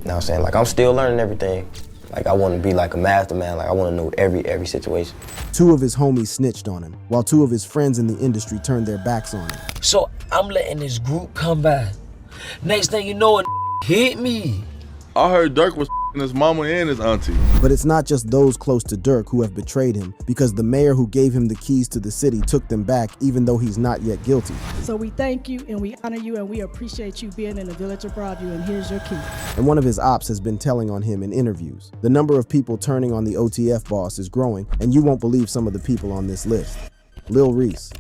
You know what I'm saying? Like, I'm still learning everything. Like, I want to be like a mastermind. Like, I want to know every situation. 2 of his homies snitched on him, while 2 of his friends in the industry turned their backs on him. So I'm letting this group come by. Next thing you know, it hit me. I heard Durk was his mama and his auntie. But it's not just those close to Durk who have betrayed him, because the mayor who gave him the keys to the city took them back even though he's not yet guilty. So we thank you and we honor you and we appreciate you being in the village of Broadview, and here's your key. And one of his ops has been telling on him in interviews. The number of people turning on the OTF boss is growing, and you won't believe some of the people on this list. Lil Reese.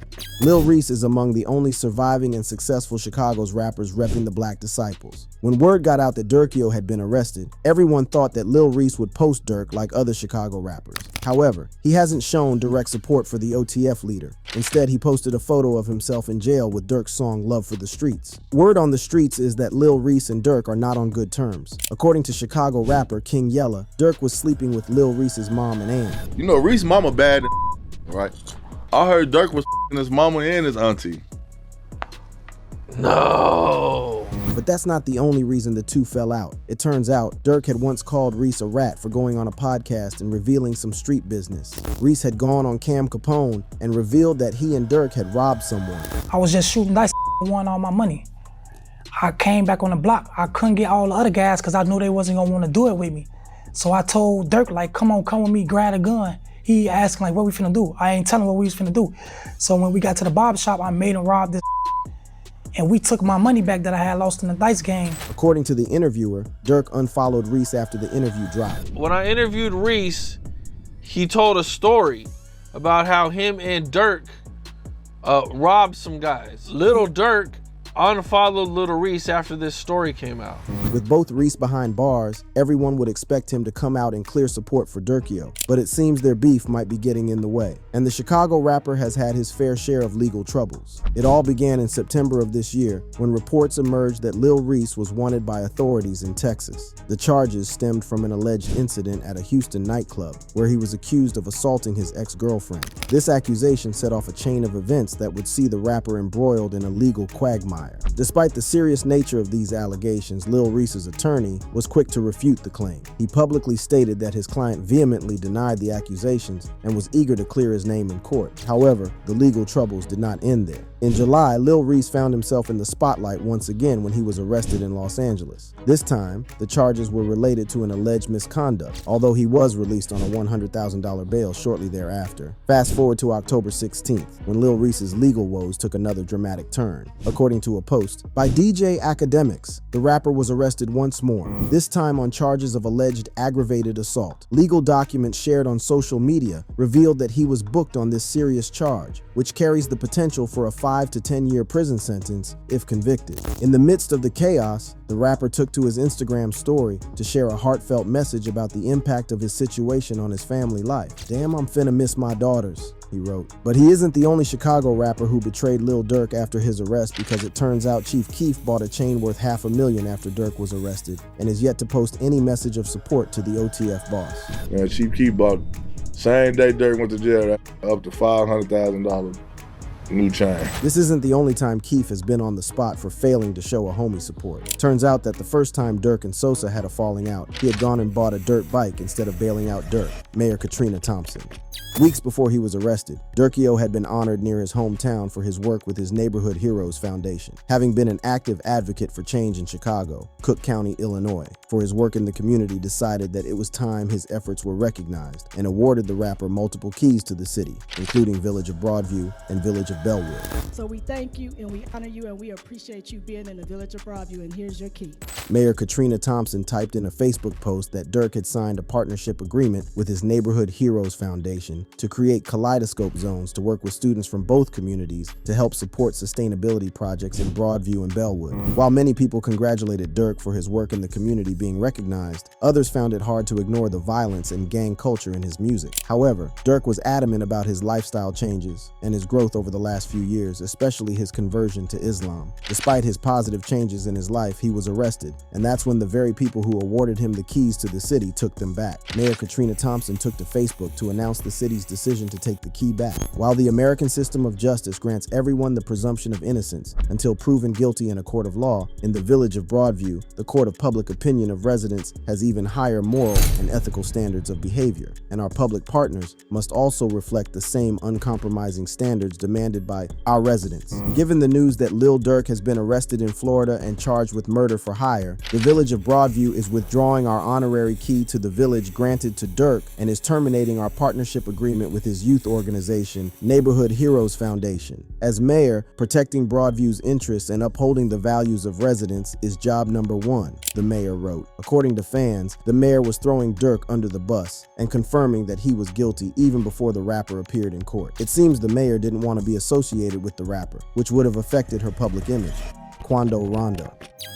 Lil Reese is among the only surviving and successful Chicago's rappers repping the Black Disciples. When word got out that Durkio had been arrested, everyone thought that Lil Reese would post Durk like other Chicago rappers. However, he hasn't shown direct support for the OTF leader. Instead, he posted a photo of himself in jail with Durk's song Love for the Streets. Word on the streets is that Lil Reese and Durk are not on good terms. According to Chicago rapper King Yella, Durk was sleeping with Lil Reese's mom and aunt. You know, Reese mama bad, right? I heard Durk was his mama and his auntie. No. But that's not the only reason the two fell out. It turns out, Durk had once called Reese a rat for going on a podcast and revealing some street business. Reese had gone on Cam Capone and revealed that he and Durk had robbed someone. I was just shooting dice and won all my money. I came back on the block. I couldn't get all the other guys because I knew they wasn't gonna want to do it with me. So I told Durk, like, come with me, grab a gun. He asking like, what we finna do? I ain't telling him what we was finna do. So when we got to the barber shop, I made him rob this and we took my money back that I had lost in the dice game. According to the interviewer, Durk unfollowed Reese after the interview dropped. When I interviewed Reese, he told a story about how him and Durk robbed some guys. Lil Durk unfollowed Lil Reese after this story came out. With both Reese behind bars, everyone would expect him to come out and clear support for Durkio, but it seems their beef might be getting in the way. And the Chicago rapper has had his fair share of legal troubles. It all began in September of this year when reports emerged that Lil Reese was wanted by authorities in Texas. The charges stemmed from an alleged incident at a Houston nightclub where he was accused of assaulting his ex-girlfriend. This accusation set off a chain of events that would see the rapper embroiled in a legal quagmire. Despite the serious nature of these allegations, Lil Reese's attorney was quick to refute the claim. He publicly stated that his client vehemently denied the accusations and was eager to clear his name in court. However, the legal troubles did not end there. In July, Lil Reese found himself in the spotlight once again when he was arrested in Los Angeles. This time, the charges were related to an alleged misconduct, although he was released on a $100,000 bail shortly thereafter. Fast forward to October 16th, when Lil Reese's legal woes took another dramatic turn. According to a post by DJ Academics, the rapper was arrested once more, this time on charges of alleged aggravated assault. Legal documents shared on social media revealed that he was booked on this serious charge, which carries the potential for a 5 to 10 year prison sentence if convicted. In the midst of the chaos, the rapper took to his Instagram story to share a heartfelt message about the impact of his situation on his family life. "Damn, I'm finna miss my daughters," he wrote. But he isn't the only Chicago rapper who betrayed Lil Durk after his arrest, because it turns out Chief Keef bought a chain worth $500,000 after Durk was arrested and is yet to post any message of support to the OTF boss. Man, Chief Keef bought, same day Durk went to jail, up to $500,000. New chain. This isn't the only time Keef has been on the spot for failing to show a homie support. Turns out that the first time Durk and Sosa had a falling out, he had gone and bought a dirt bike instead of bailing out Durk, Mayor Katrina Thompson. Weeks before he was arrested, Durkio had been honored near his hometown for his work with his Neighborhood Heroes Foundation, having been an active advocate for change in Chicago. Cook County, Illinois, for his work in the community, decided that it was time his efforts were recognized and awarded the rapper multiple keys to the city, including Village of Broadview and Village of Bellwood. So we thank you and we honor you and we appreciate you being in the village of Broadview, and here's your key. Mayor Katrina Thompson typed in a Facebook post that Durk had signed a partnership agreement with his Neighborhood Heroes Foundation to create kaleidoscope zones to work with students from both communities to help support sustainability projects in Broadview and Bellwood. While many people congratulated Durk for his work in the community being recognized, others found it hard to ignore the violence and gang culture in his music. However, Durk was adamant about his lifestyle changes and his growth over the last few years, especially his conversion to Islam. Despite his positive changes in his life, he was arrested, and that's when the very people who awarded him the keys to the city took them back. Mayor Katrina Thompson took to Facebook to announce the city's decision to take the key back. While the American system of justice grants everyone the presumption of innocence until proven guilty in a court of law, in the village of Broadview, the court of public opinion of residents has even higher moral and ethical standards of behavior, and our public partners must also reflect the same uncompromising standards demanded by our residents. Given the news that Lil Durk has been arrested in Florida and charged with murder for hire, the village of Broadview is withdrawing our honorary key to the village granted to Durk and is terminating our partnership agreement with his youth organization, Neighborhood Heroes Foundation. As mayor, protecting Broadview's interests and upholding the values of residents is job number one, the mayor wrote. According to fans, the mayor was throwing Durk under the bus and confirming that he was guilty even before the rapper appeared in court. It seems the mayor didn't want to be associated with the rapper, which would have affected her public image. Quando Rondo.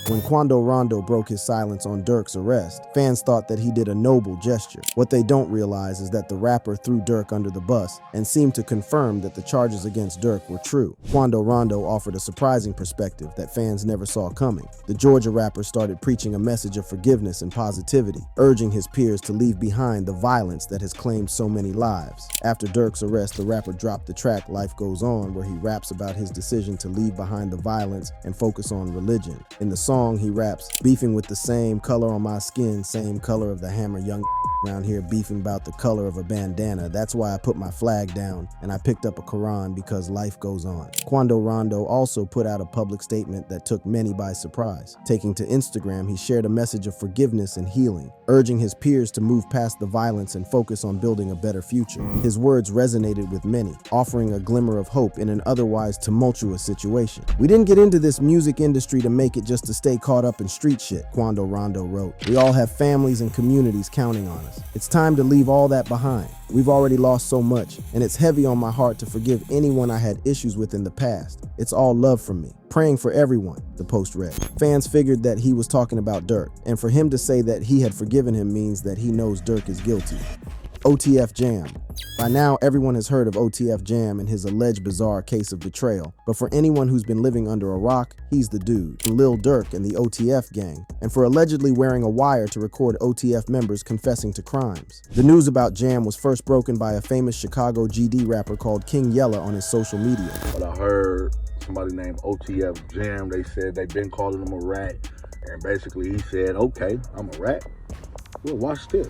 When Quando Rondo broke his silence on Durk's arrest, fans thought that he did a noble gesture. What they don't realize is that the rapper threw Durk under the bus and seemed to confirm that the charges against Durk were true. Quando Rondo offered a surprising perspective that fans never saw coming. The Georgia rapper started preaching a message of forgiveness and positivity, urging his peers to leave behind the violence that has claimed so many lives. After Durk's arrest, the rapper dropped the track Life Goes On, where he raps about his decision to leave behind the violence and focus on religion. In the song, he raps, beefing with the same color on my skin, same color of the hammer, young around here beefing about the color of a bandana. That's why I put my flag down and I picked up a Quran because life goes on. Quando Rondo also put out a public statement that took many by surprise. Taking to Instagram, he shared a message of forgiveness and healing, urging his peers to move past the violence and focus on building a better future. His words resonated with many, offering a glimmer of hope in an otherwise tumultuous situation. We didn't get into this music industry to make it just to stay caught up in street shit, Quando Rondo wrote. We all have families and communities counting on us. It's time to leave all that behind. We've already lost so much, and it's heavy on my heart to forgive anyone I had issues with in the past. It's all love from me. Praying for everyone, the post read. Fans figured that he was talking about Durk, and for him to say that he had forgiven him means that he knows Durk is guilty. OTF Jam. By now, everyone has heard of OTF Jam and his alleged bizarre case of betrayal, but for anyone who's been living under a rock, he's the dude, Lil Durk and the OTF gang, and for allegedly wearing a wire to record OTF members confessing to crimes. The news about Jam was first broken by a famous Chicago GD rapper called King Yella on his social media. But I heard somebody named OTF Jam, they said they've been calling him a rat, and basically he said, okay, I'm a rat. Well, watch this.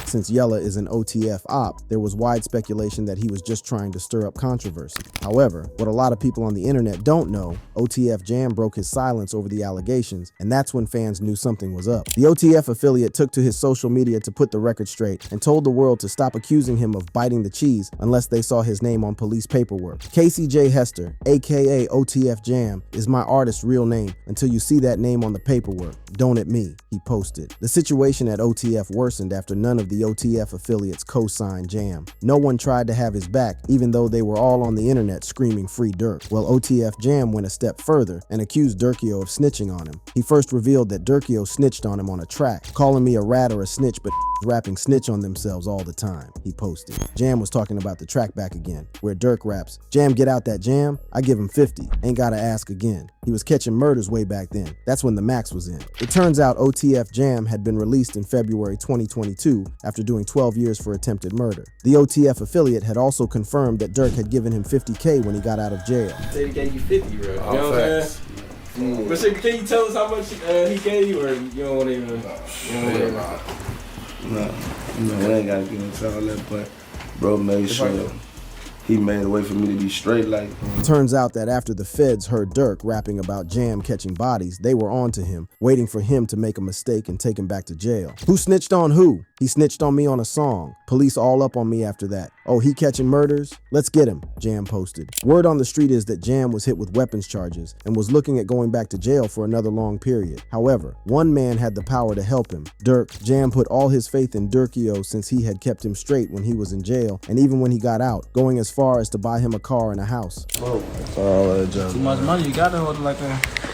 Since Yella is an OTF op, there was wide speculation that he was just trying to stir up controversy. However, what a lot of people on the internet don't know, OTF Jam broke his silence over the allegations, and that's when fans knew something was up. The OTF affiliate took to his social media to put the record straight and told the world to stop accusing him of biting the cheese unless they saw his name on police paperwork. Casey J. Hester, aka OTF Jam, is my artist's real name until you see that name on the paperwork. Don't at me, he posted. The situation at OTF worsened after none of the OTF affiliates co-signed Jam. No one tried to have his back, even though they were all on the internet screaming free Durk. Well, OTF Jam went a step further and accused Durkio of snitching on him. He first revealed that Durkio snitched on him on a track, calling me a rat or a snitch, but rapping snitch on themselves all the time, he posted. Jam was talking about the track back again, where Durk raps, Jam get out that jam, I give him 50, ain't gotta ask again. He was catching murders way back then. That's when the max was in. It turns out OTF Jam had been released in February 2022 after doing 12 years for attempted murder. The OTF affiliate had also confirmed that Durk had given him $50K when he got out of jail. They gave you 50, bro. You know what I'm saying? But so, can you tell us how much he gave you, or you don't want to even? No, we ain't gotta get into all that, but bro made sure he made a way for me to be straight like. Turns out that after the feds heard Durk rapping about Jam catching bodies, they were on to him, waiting for him to make a mistake and take him back to jail. Who snitched on who? He snitched on me on a song. Police all up on me after that. Oh, he catching murders? Let's get him, Jam posted. Word on the street is that Jam was hit with weapons charges and was looking at going back to jail for another long period. However, one man had the power to help him, Durk. Jam put all his faith in Durkio since he had kept him straight when he was in jail and even when he got out, going as far as to buy him a car and a house. That's all that job. Too much money, you gotta hold it like that.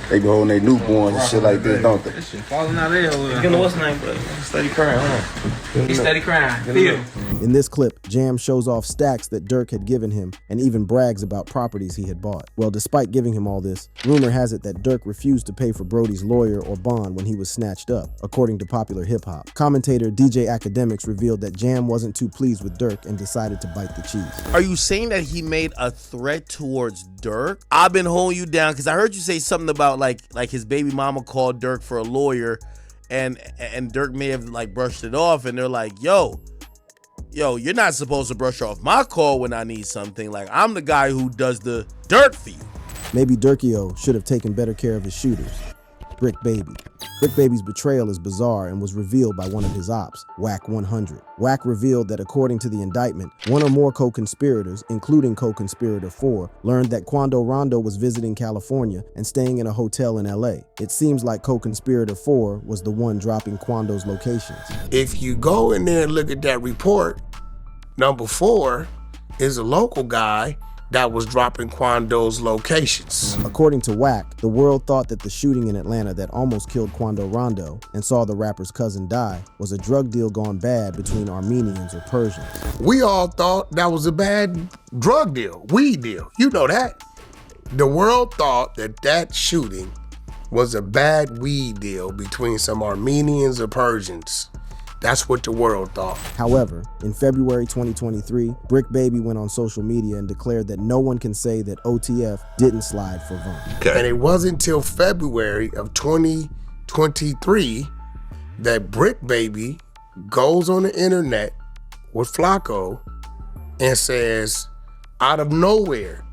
They be holding their newborns and shit like this, don't they? That shit falling out there. You know what's name, but steady crying, huh? He's steady crying. Feel. In this clip, Jam shows off stacks that Durk had given him and even brags about properties he had bought. Well, despite giving him all this, rumor has it that Durk refused to pay for Brody's lawyer or bond when he was snatched up, according to popular hip-hop. Commentator DJ Academics revealed that Jam wasn't too pleased with Durk and decided to bite the cheese. Are you saying that he made a threat towards Durk? I've been holding you down because I heard you say something about like his baby mama called Durk for a lawyer, and Durk may have like brushed it off, and they're like, yo, you're not supposed to brush off my call when I need something. Like, I'm the guy who does the dirt for you. Maybe Durkio should have taken better care of his shooters. Brick Baby. Brick Baby's betrayal is bizarre and was revealed by one of his ops, Whack 100. Whack revealed that according to the indictment, one or more co-conspirators, including co-conspirator 4, learned that Quando Rondo was visiting California and staying in a hotel in LA. It seems like co-conspirator 4 was the one dropping Quando's locations. If you go in there and look at that report, number 4 is a local guy that was dropping Quando's locations. According to Whack, the world thought that the shooting in Atlanta that almost killed Quando Rondo and saw the rapper's cousin die was a drug deal gone bad between Armenians or Persians. We all thought that was a bad drug deal, weed deal. You know that. The world thought that that shooting was a bad weed deal between some Armenians or Persians. That's what the world thought. However, in February 2023, Brick Baby went on social media and declared that no one can say that OTF didn't slide for Von. And it wasn't until February of 2023 that Brick Baby goes on the internet with Flacco and says, out of nowhere,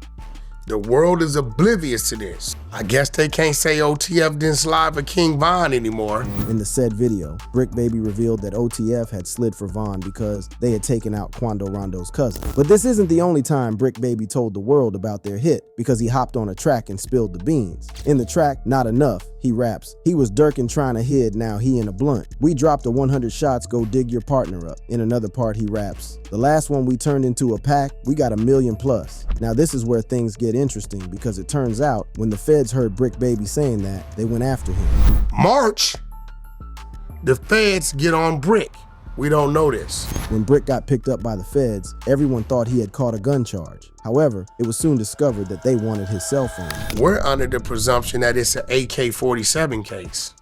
the world is oblivious to this. I guess they can't say OTF didn't slide for King Von anymore. In the said video, Brick Baby revealed that OTF had slid for Von because they had taken out Quando Rondo's cousin. But this isn't the only time Brick Baby told the world about their hit, because he hopped on a track and spilled the beans. In the track, Not Enough, he raps, "He was Durkin' trying to hid, now he in a blunt. We dropped a 100 shots, go dig your partner up." In another part, he raps, "The last one we turned into a pack, we got 1 million plus." Now this is where things get interesting, because it turns out when the feds heard Brick Baby saying that, they went after him. March, the feds get on Brick. We don't know this. When Brick got picked up by the feds, everyone thought he had caught a gun charge. However, it was soon discovered that they wanted his cell phone. We're under the presumption that it's an AK-47 case.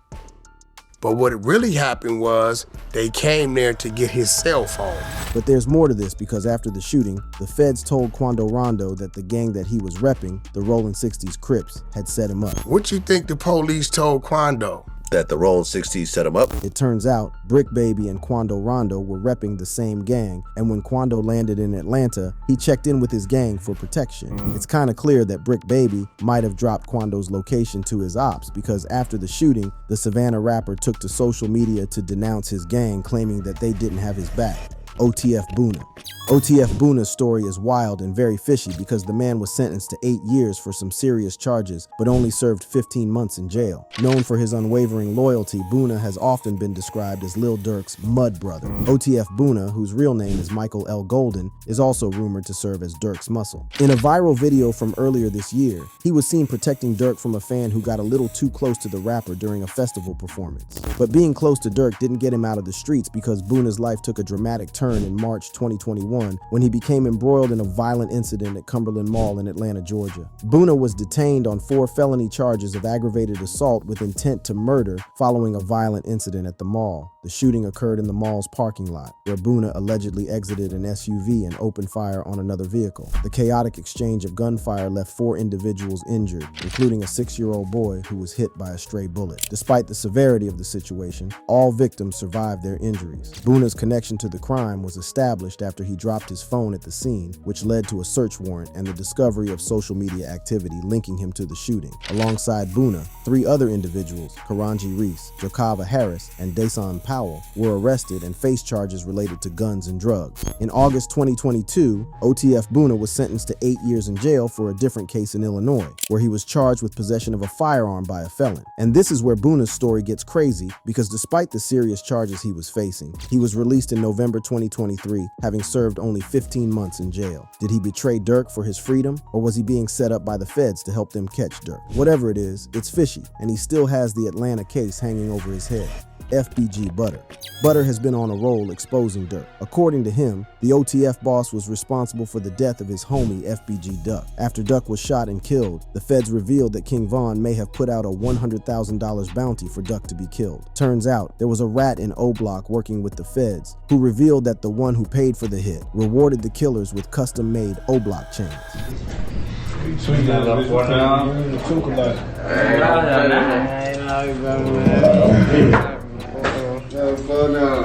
But what really happened was they came there to get his cell phone. But there's more to this, because after the shooting, the feds told Quando Rondo that the gang that he was repping, the Rollin' 60s Crips, had set him up. What you think the police told Quando? That the Rollin' 60s set him up? It turns out Brick Baby and Quando Rondo were repping the same gang, and when Quando landed in Atlanta, he checked in with his gang for protection. It's kind of clear that Brick Baby might have dropped Quando's location to his ops, because after the shooting, the Savannah rapper took to social media to denounce his gang, claiming that they didn't have his back. OTF Boona. OTF Boona's story is wild and very fishy, because the man was sentenced to 8 years for some serious charges, but only served 15 months in jail. Known for his unwavering loyalty, Boona has often been described as Lil Durk's mud brother. OTF Boona, whose real name is Michael L. Golden, is also rumored to serve as Durk's muscle. In a viral video from earlier this year, he was seen protecting Durk from a fan who got a little too close to the rapper during a festival performance. But being close to Durk didn't get him out of the streets, because Boona's life took a dramatic turn in March 2021 when he became embroiled in a violent incident at Cumberland Mall in Atlanta, Georgia. Boona was detained on 4 felony charges of aggravated assault with intent to murder following a violent incident at the mall. The shooting occurred in the mall's parking lot, where Boona allegedly exited an SUV and opened fire on another vehicle. The chaotic exchange of gunfire left 4 individuals injured, including a 6-year-old boy who was hit by a stray bullet. Despite the severity of the situation, all victims survived their injuries. Boona's connection to the crime was established after he dropped his phone at the scene, which led to a search warrant and the discovery of social media activity linking him to the shooting. Alongside Boona, 3 other individuals, Karanji Reese, Jokava Harris, and Dason Powell, were arrested and faced charges related to guns and drugs. In August 2022, OTF Boona was sentenced to 8 years in jail for a different case in Illinois, where he was charged with possession of a firearm by a felon. And this is where Boona's story gets crazy, because despite the serious charges he was facing, he was released in November 2023, having served served only 15 months in jail. Did he betray Durk for his freedom, or was he being set up by the feds to help them catch Durk? Whatever it is, it's fishy, and he still has the Atlanta case hanging over his head. FBG Butter. Butter has been on a roll exposing Durk. According to him, the OTF boss was responsible for the death of his homie FBG Duck. After Duck was shot and killed, the feds revealed that King Von may have put out a $100,000 bounty for Duck to be killed. Turns out, there was a rat in O-Block working with the feds who revealed that the one who paid for the hit rewarded the killers with custom-made O-Block chains.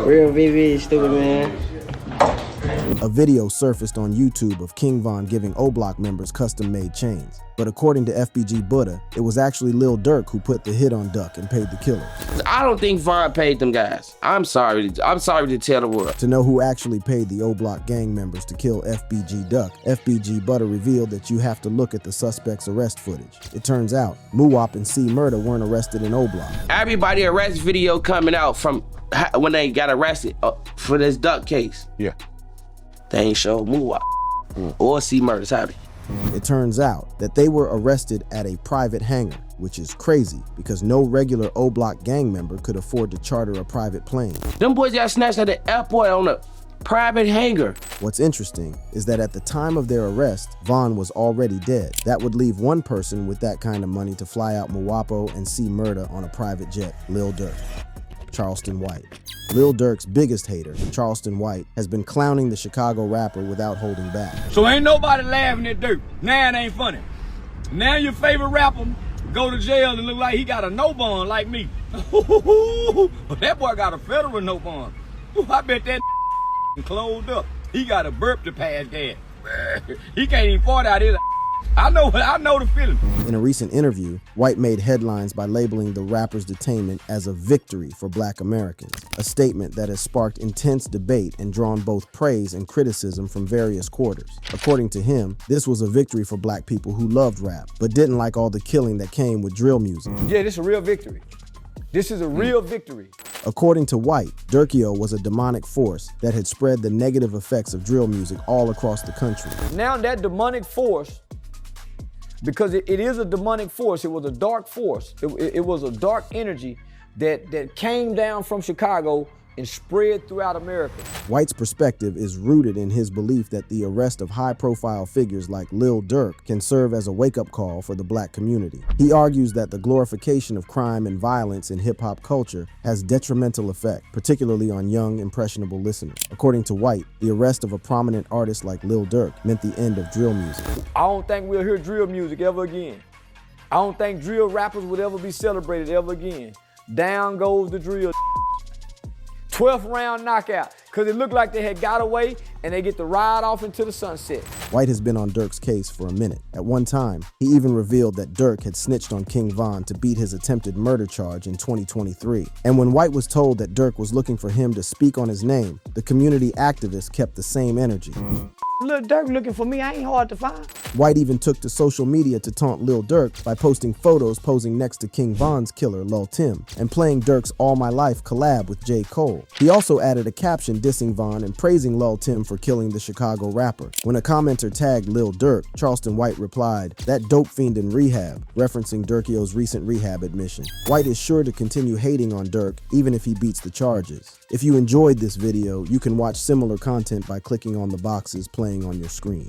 Real VV, stupid man. A video surfaced on YouTube of King Von giving O-Block members custom-made chains. But according to FBG Buddha, it was actually Lil Durk who put the hit on Duck and paid the killer. I don't think Von paid them guys. I'm sorry to tell the world. To know who actually paid the O-Block gang members to kill FBG Duck, FBG Butter revealed that you have to look at the suspect's arrest footage. It turns out, Muwop and C Murder weren't arrested in O-Block. Everybody arrest video coming out from when they got arrested for this Duck case. Yeah. They ain't show Muwop or C Murder's happy. It turns out that they were arrested at a private hangar, which is crazy because no regular O-Block gang member could afford to charter a private plane. Them boys got snatched at the airport on a private hangar. What's interesting is that at the time of their arrest, Von was already dead. That would leave one person with that kind of money to fly out Muwapo and see Murder on a private jet, Lil Durk. Charleston White. Lil Durk's biggest hater, Charleston White, has been clowning the Chicago rapper without holding back. So ain't nobody laughing at Durk. Now it ain't funny. Now your favorite rapper go to jail and look like he got a no bond like me. But that boy got a federal no bond. I bet that closed up. He got a burp to pass gas. He can't even fart out his. I know the feeling. In a recent interview, White made headlines by labeling the rapper's detainment as a victory for Black Americans, a statement that has sparked intense debate and drawn both praise and criticism from various quarters. According to him, this was a victory for Black people who loved rap, but didn't like all the killing that came with drill music. Yeah, this is a real victory. This is a real victory. According to White, Durkio was a demonic force that had spread the negative effects of drill music all across the country. Now that demonic force, because it is a demonic force, it was a dark force, it was a dark energy that came down from Chicago and spread throughout America. White's perspective is rooted in his belief that the arrest of high-profile figures like Lil Durk can serve as a wake-up call for the Black community. He argues that the glorification of crime and violence in hip-hop culture has detrimental effect, particularly on young, impressionable listeners. According to White, the arrest of a prominent artist like Lil Durk meant the end of drill music. I don't think we'll hear drill music ever again. I don't think drill rappers would ever be celebrated ever again. Down goes the drill. 12th round knockout, because it looked like they had got away and they get to ride off into the sunset. White has been on Durk's case for a minute. At one time, he even revealed that Durk had snitched on King Von to beat his attempted murder charge in 2023. And when White was told that Durk was looking for him to speak on his name, the community activist kept the same energy. Lil Durk looking for me, I ain't hard to find. White even took to social media to taunt Lil Durk by posting photos posing next to King Von's killer, Lil Tim, and playing Durk's All My Life collab with J. Cole. He also added a caption dissing Von and praising Lil Tim for killing the Chicago rapper. When a commenter tagged Lil Durk, Charleston White replied, "That dope fiend in rehab," referencing Durkio's recent rehab admission. White is sure to continue hating on Durk even if he beats the charges. If you enjoyed this video, you can watch similar content by clicking on the boxes playing on your screen.